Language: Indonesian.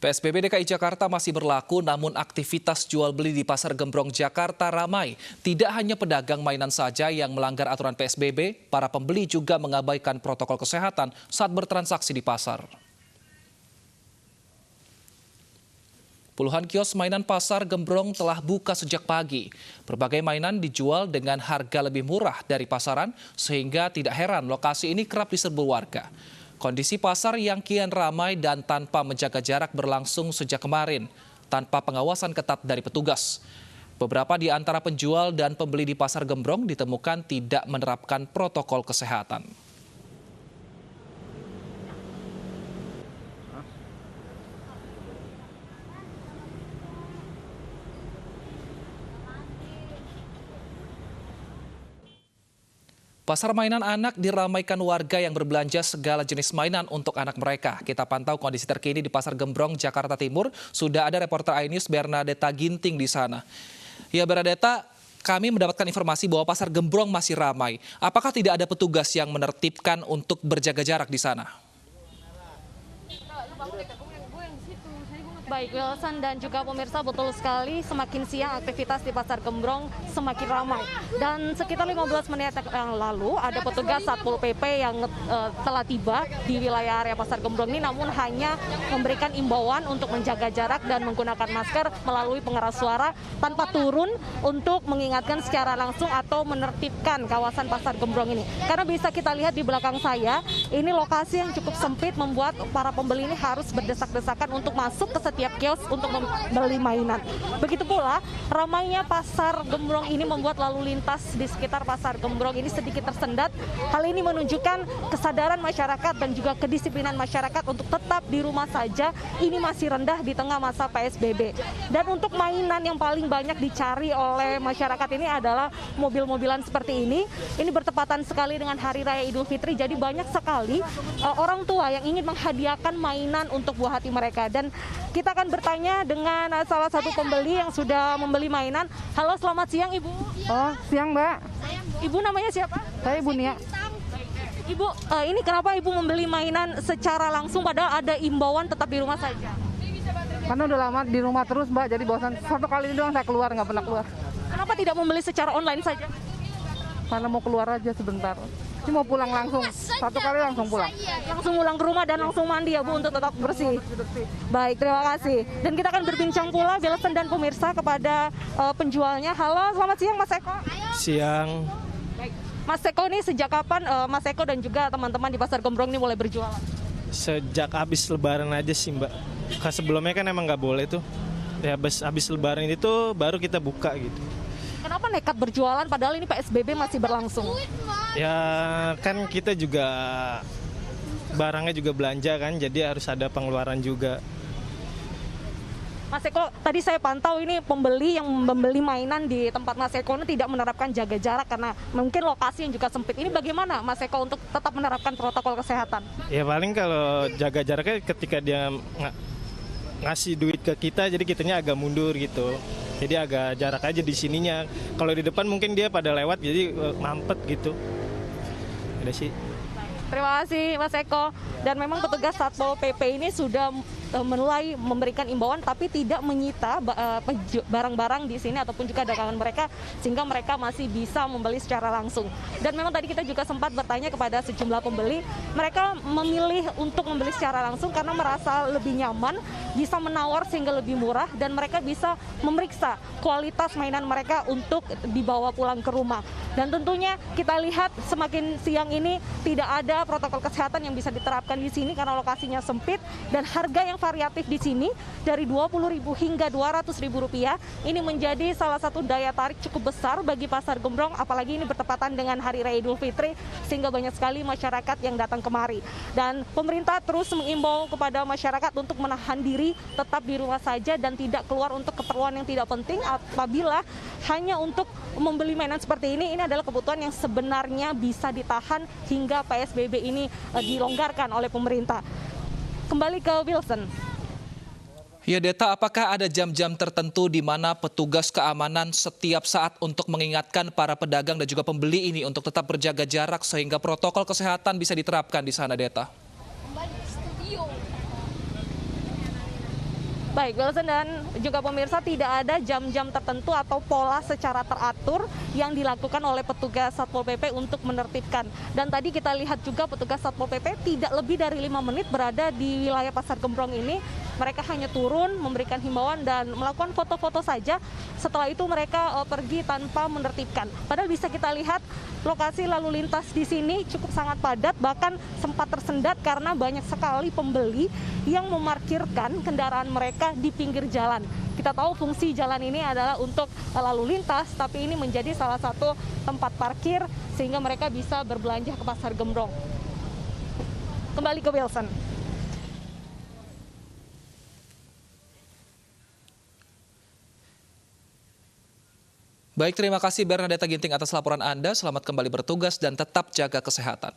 PSBB DKI Jakarta masih berlaku, namun aktivitas jual beli di Pasar Gembrong Jakarta ramai. Tidak hanya pedagang mainan saja yang melanggar aturan PSBB, para pembeli juga mengabaikan protokol kesehatan saat bertransaksi di pasar. Puluhan kios mainan Pasar Gembrong telah buka sejak pagi. Berbagai mainan dijual dengan harga lebih murah dari pasaran, sehingga tidak heran lokasi ini kerap diserbu warga. Kondisi pasar yang kian ramai dan tanpa menjaga jarak berlangsung sejak kemarin, tanpa pengawasan ketat dari petugas. Beberapa di antara penjual dan pembeli di Pasar Gembrong ditemukan tidak menerapkan protokol kesehatan. Pasar mainan anak diramaikan warga yang berbelanja segala jenis mainan untuk anak mereka. Kita pantau kondisi terkini di Pasar Gembrong, Jakarta Timur. Sudah ada reporter iNews Bernadetta Ginting di sana. Ya Bernadetta, kami mendapatkan informasi bahwa Pasar Gembrong masih ramai. Apakah tidak ada petugas yang menertibkan untuk berjaga jarak di sana? Baik Wilson dan juga pemirsa, betul sekali semakin siang aktivitas di Pasar Gembrong semakin ramai. Dan sekitar 15 menit yang lalu ada petugas Satpol PP yang telah tiba di wilayah area Pasar Gembrong ini, namun hanya memberikan imbauan untuk menjaga jarak dan menggunakan masker melalui pengeras suara tanpa turun untuk mengingatkan secara langsung atau menertibkan kawasan Pasar Gembrong ini. Karena bisa kita lihat di belakang saya, ini lokasi yang cukup sempit membuat para pembeli ini harus berdesak-desakan untuk masuk ke setiap kios untuk membeli mainan. Begitu pula ramainya Pasar Gembrong ini membuat lalu lintas di sekitar Pasar Gembrong ini sedikit tersendat. Hal ini menunjukkan kesadaran masyarakat dan juga kedisiplinan masyarakat untuk tetap di rumah saja. Ini masih rendah di tengah masa PSBB. Dan untuk mainan yang paling banyak dicari oleh masyarakat ini adalah mobil-mobilan seperti ini. Ini bertepatan sekali dengan Hari Raya Idul Fitri. Jadi banyak sekali orang tua yang ingin menghadiahkan mainan untuk buah hati mereka. Dan kita akan bertanya dengan salah satu pembeli yang sudah membeli mainan. Halo, selamat siang Ibu. Oh, siang Mbak. Ibu namanya siapa? Saya Ibu Nia. Ibu, ini kenapa Ibu membeli mainan secara langsung padahal ada imbauan tetap di rumah saja? Karena udah lama di rumah terus Mbak, jadi bosan. Satu kali ini doang saya keluar, nggak pernah keluar. Kenapa tidak membeli secara online saja? Karena mau keluar aja sebentar. Ini mau pulang langsung, satu kali langsung pulang. Langsung pulang ke rumah dan langsung mandi ya Bu untuk tetap bersih. Baik, terima kasih. Dan kita akan berbincang pula Wilson dan pemirsa kepada penjualnya. Halo, selamat siang Mas Eko. Siang. Baik. Mas Eko ini sejak kapan Mas Eko dan juga teman-teman di Pasar Gembrong ini mulai berjualan? Sejak habis lebaran aja sih Mbak. Sebelumnya kan emang nggak boleh tuh. Ya habis lebaran itu baru kita buka gitu. Kenapa nekat berjualan padahal ini PSBB masih berlangsung? Ya kan kita juga barangnya juga belanja kan, jadi harus ada pengeluaran juga. Mas Eko, tadi saya pantau ini pembeli yang membeli mainan di tempat Mas Eko ini tidak menerapkan jaga jarak karena mungkin lokasi yang juga sempit. Ini bagaimana Mas Eko untuk tetap menerapkan protokol kesehatan? Ya paling kalau jaga jaraknya ketika dia ngasih duit ke kita, jadi kitanya agak mundur gitu. Jadi agak jarak aja di sininya. Kalau di depan mungkin dia pada lewat, jadi mampet gitu. Ada sih. Terima kasih Mas Eko. Dan memang petugas Satpol PP ini sudah mulai memberikan imbauan tapi tidak menyita barang-barang di sini ataupun juga dagangan mereka sehingga mereka masih bisa membeli secara langsung. Dan memang tadi kita juga sempat bertanya kepada sejumlah pembeli, mereka memilih untuk membeli secara langsung karena merasa lebih nyaman, bisa menawar sehingga lebih murah dan mereka bisa memeriksa kualitas mainan mereka untuk dibawa pulang ke rumah. Dan tentunya kita lihat semakin siang ini tidak ada protokol kesehatan yang bisa diterapkan di sini karena lokasinya sempit dan harga yang variatif di sini dari Rp20.000 hingga Rp200.000. Ini menjadi salah satu daya tarik cukup besar bagi Pasar Gembrong, apalagi ini bertepatan dengan Hari Raya Idul Fitri sehingga banyak sekali masyarakat yang datang kemari. Dan pemerintah terus mengimbau kepada masyarakat untuk menahan diri, tetap di rumah saja dan tidak keluar untuk keperluan yang tidak penting. Apabila hanya untuk membeli mainan seperti ini adalah kebutuhan yang sebenarnya bisa ditahan hingga PSBB ini dilonggarkan oleh pemerintah. Kembali ke Wilson. Ya Deta, apakah ada jam-jam tertentu di mana petugas keamanan setiap saat untuk mengingatkan para pedagang dan juga pembeli ini untuk tetap berjaga jarak sehingga protokol kesehatan bisa diterapkan di sana Deta? Baik, Wilson dan juga pemirsa, tidak ada jam-jam tertentu atau pola secara teratur yang dilakukan oleh petugas Satpol PP untuk menertibkan. Dan tadi kita lihat juga petugas Satpol PP tidak lebih dari 5 menit berada di wilayah Pasar Gembrong ini. Mereka hanya turun, memberikan himbauan dan melakukan foto-foto saja. Setelah itu mereka pergi tanpa menertibkan. Padahal bisa kita lihat lokasi lalu lintas di sini cukup sangat padat, bahkan sempat tersendat karena banyak sekali pembeli yang memarkirkan kendaraan mereka di pinggir jalan. Kita tahu fungsi jalan ini adalah untuk lalu lintas, tapi ini menjadi salah satu tempat parkir sehingga mereka bisa berbelanja ke Pasar Gembrong. Kembali ke Wilson. Baik, terima kasih Bernadetta Ginting atas laporan Anda. Selamat kembali bertugas dan tetap jaga kesehatan.